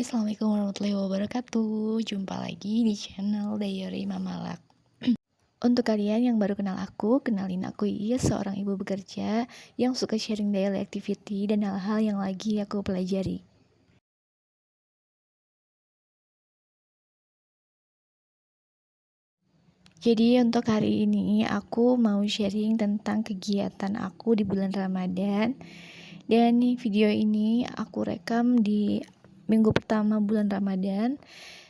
Assalamualaikum warahmatullahi wabarakatuh. Jumpa lagi di channel Diary Mamalak. Untuk kalian yang baru kenal aku, kenalin aku Iis, seorang ibu bekerja yang suka sharing daily activity dan hal-hal yang lagi aku pelajari. Jadi untuk hari ini aku mau sharing tentang kegiatan aku di bulan Ramadan. Dan video ini aku rekam di minggu pertama bulan Ramadan,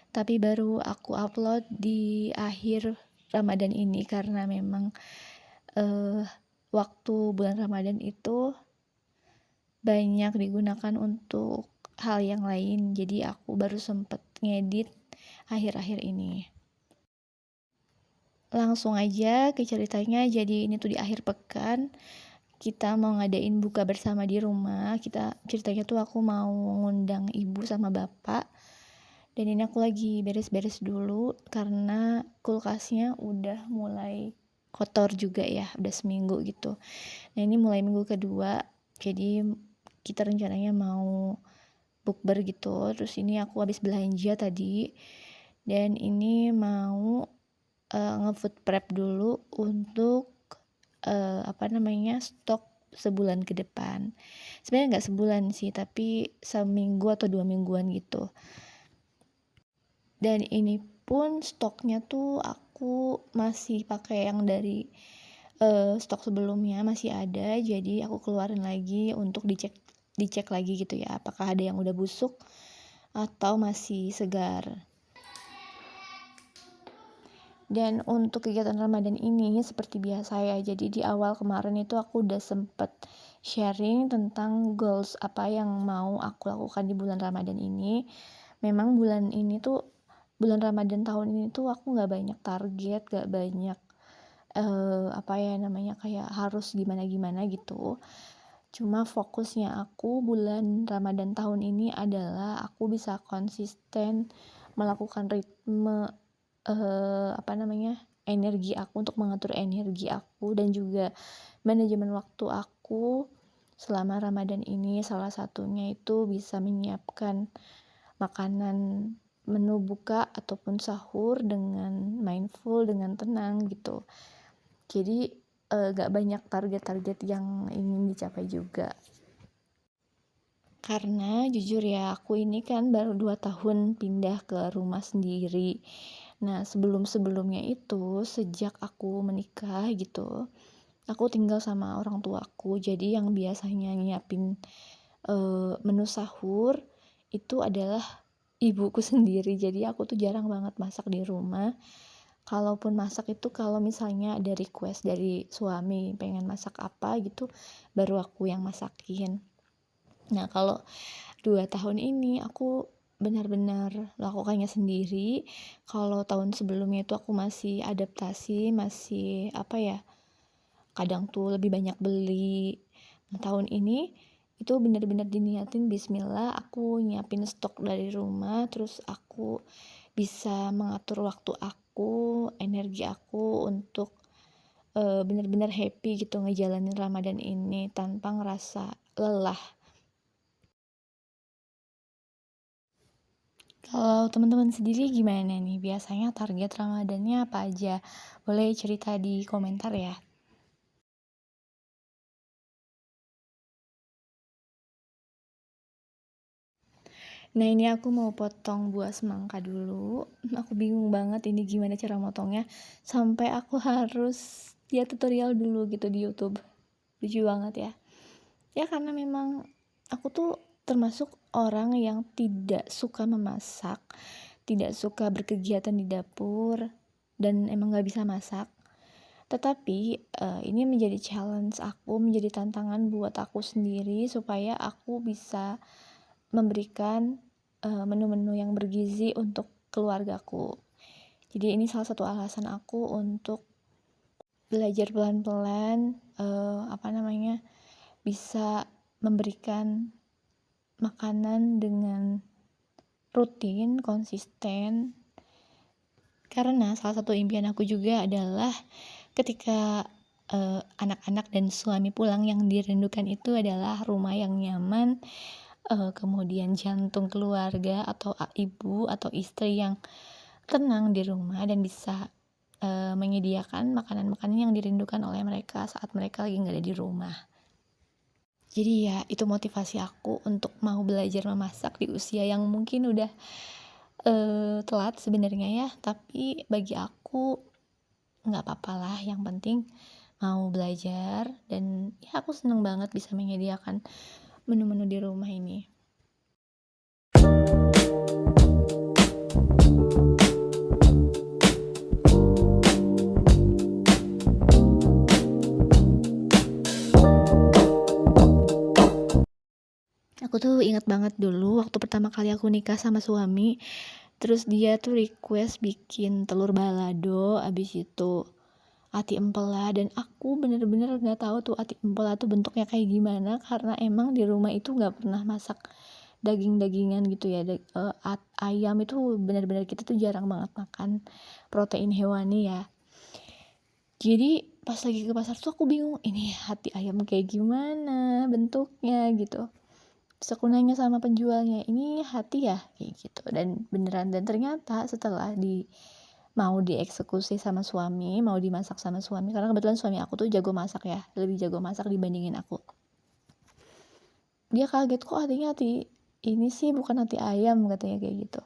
tapi baru aku upload di akhir Ramadan ini karena memang eh, waktu bulan Ramadan itu banyak digunakan untuk hal yang lain, jadi aku baru sempet ngedit akhir-akhir ini. Langsung aja ke ceritanya. Jadi ini tuh di akhir pekan kita mau ngadain buka bersama di rumah. Ceritanya tuh aku mau ngundang ibu sama bapak. Dan ini aku lagi beres-beres dulu karena kulkasnya udah mulai kotor juga ya, udah seminggu gitu. Nah ini mulai minggu kedua, jadi kita rencananya mau bukber gitu. Terus ini aku habis belanja tadi, dan ini mau nge-food prep dulu untuk stok sebulan ke depan. Sebenarnya nggak sebulan sih, tapi seminggu atau 2 mingguan gitu. Dan ini pun stoknya tuh aku masih pakai yang dari stok sebelumnya masih ada, jadi aku keluarin lagi untuk dicek lagi gitu ya, apakah ada yang udah busuk atau masih segar. Dan untuk kegiatan Ramadan ini seperti biasa ya, jadi di awal kemarin itu aku udah sempet sharing tentang goals apa yang mau aku lakukan di bulan Ramadan ini. Memang bulan Ramadan tahun ini tuh aku gak banyak target, gak banyak kayak harus gimana-gimana gitu. Cuma fokusnya aku bulan Ramadan tahun ini adalah aku bisa konsisten melakukan ritme energi aku, untuk mengatur energi aku dan juga manajemen waktu aku selama Ramadan ini. Salah satunya itu bisa menyiapkan makanan menu buka ataupun sahur dengan mindful, dengan tenang gitu. Jadi gak banyak target-target yang ingin dicapai juga. Karena jujur ya, aku ini kan baru 2 tahun pindah ke rumah sendiri. Nah, sebelum-sebelumnya itu, sejak aku menikah gitu, aku tinggal sama orang tuaku. Jadi yang biasanya nyiapin menu sahur itu adalah ibuku sendiri. Jadi aku tuh jarang banget masak di rumah. Kalaupun masak itu kalau misalnya ada request dari suami pengen masak apa gitu, baru aku yang masakin. Nah, kalau 2 tahun ini aku benar-benar lakukannya sendiri. Kalau tahun sebelumnya itu aku masih adaptasi, masih kadang tuh lebih banyak beli. Nah, tahun ini itu benar-benar diniatin bismillah, aku nyiapin stok dari rumah, terus aku bisa mengatur waktu aku, energi aku untuk benar-benar happy gitu ngejalanin Ramadan ini tanpa ngerasa lelah. Kalau teman-teman sendiri gimana nih? Biasanya target Ramadannya apa aja? Boleh cerita di komentar ya. Nah, ini aku mau potong buah semangka dulu. Aku bingung banget ini gimana cara motongnya, sampai aku harus lihat tutorial dulu gitu di YouTube. Lucu banget ya. Ya karena memang aku tuh termasuk orang yang tidak suka memasak, tidak suka berkegiatan di dapur, dan emang gak bisa masak. Tetapi ini menjadi challenge aku, menjadi tantangan buat aku sendiri supaya aku bisa memberikan menu-menu yang bergizi untuk keluargaku. Jadi ini salah satu alasan aku untuk belajar pelan-pelan bisa memberikan makanan dengan rutin, konsisten. Karena salah satu impian aku juga adalah ketika anak-anak dan suami pulang, yang dirindukan itu adalah rumah yang nyaman, kemudian jantung keluarga atau ibu atau istri yang tenang di rumah dan bisa, menyediakan makanan-makanan yang dirindukan oleh mereka saat mereka lagi nggak ada di rumah. Jadi ya itu motivasi aku untuk mau belajar memasak di usia yang mungkin udah, telat sebenarnya ya, tapi bagi aku nggak papalah, yang penting mau belajar dan ya aku seneng banget bisa menyediakan menu-menu di rumah ini. Aku tuh ingat banget dulu waktu pertama kali aku nikah sama suami, terus dia tuh request bikin telur balado, abis itu ati empela, dan aku bener-bener nggak tahu tuh ati empela tuh bentuknya kayak gimana karena emang di rumah itu nggak pernah masak daging-dagingan gitu ya. Ayam itu bener-bener kita tuh jarang banget makan protein hewani ya. Jadi pas lagi ke pasar tuh aku bingung, ini hati ayam kayak gimana bentuknya gitu. Terus aku nanya sama penjualnya, "Ini hati ya?" Kayak gitu. Dan beneran, dan ternyata setelah mau dieksekusi sama suami, mau dimasak sama suami, karena kebetulan suami aku tuh jago masak ya, lebih jago masak dibandingin aku. Dia kaget, "Kok hatinya hati ini sih, bukan hati ayam?" Katanya kayak gitu.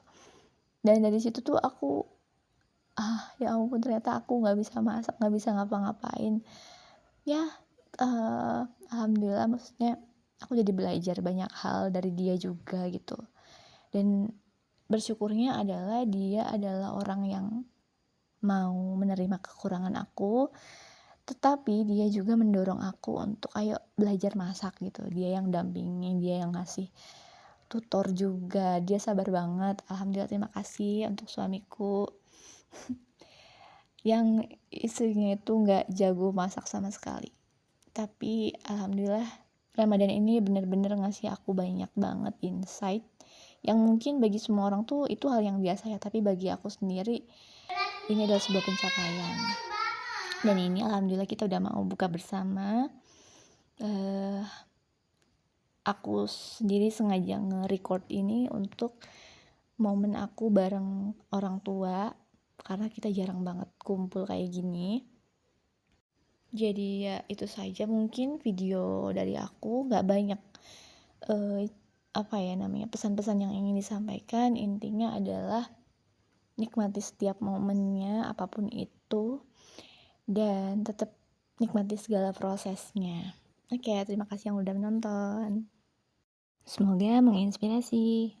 Dan dari situ tuh aku, ya ampun, ternyata aku nggak bisa masak, nggak bisa ngapa-ngapain. Ya, alhamdulillah, maksudnya aku jadi belajar banyak hal dari dia juga gitu. Dan bersyukurnya adalah dia adalah orang yang mau menerima kekurangan aku, tetapi dia juga mendorong aku untuk ayo belajar masak gitu. Dia yang dampingin, dia yang ngasih tutor juga, dia sabar banget. Alhamdulillah, terima kasih untuk suamiku yang istrinya itu nggak jago masak sama sekali. Tapi alhamdulillah Ramadan ini bener-bener ngasih aku banyak banget insight yang mungkin bagi semua orang tuh itu hal yang biasa ya, tapi bagi aku sendiri ini adalah sebuah pencapaian. Dan ini alhamdulillah kita udah mau buka bersama. Aku sendiri sengaja nge-record ini untuk momen aku bareng orang tua, karena kita jarang banget kumpul kayak gini. Jadi ya itu saja mungkin video dari aku, nggak banyak pesan-pesan yang ingin disampaikan. Intinya adalah nikmati setiap momennya apapun itu, dan tetap nikmati segala prosesnya. Oke, terima kasih yang udah menonton. Semoga menginspirasi.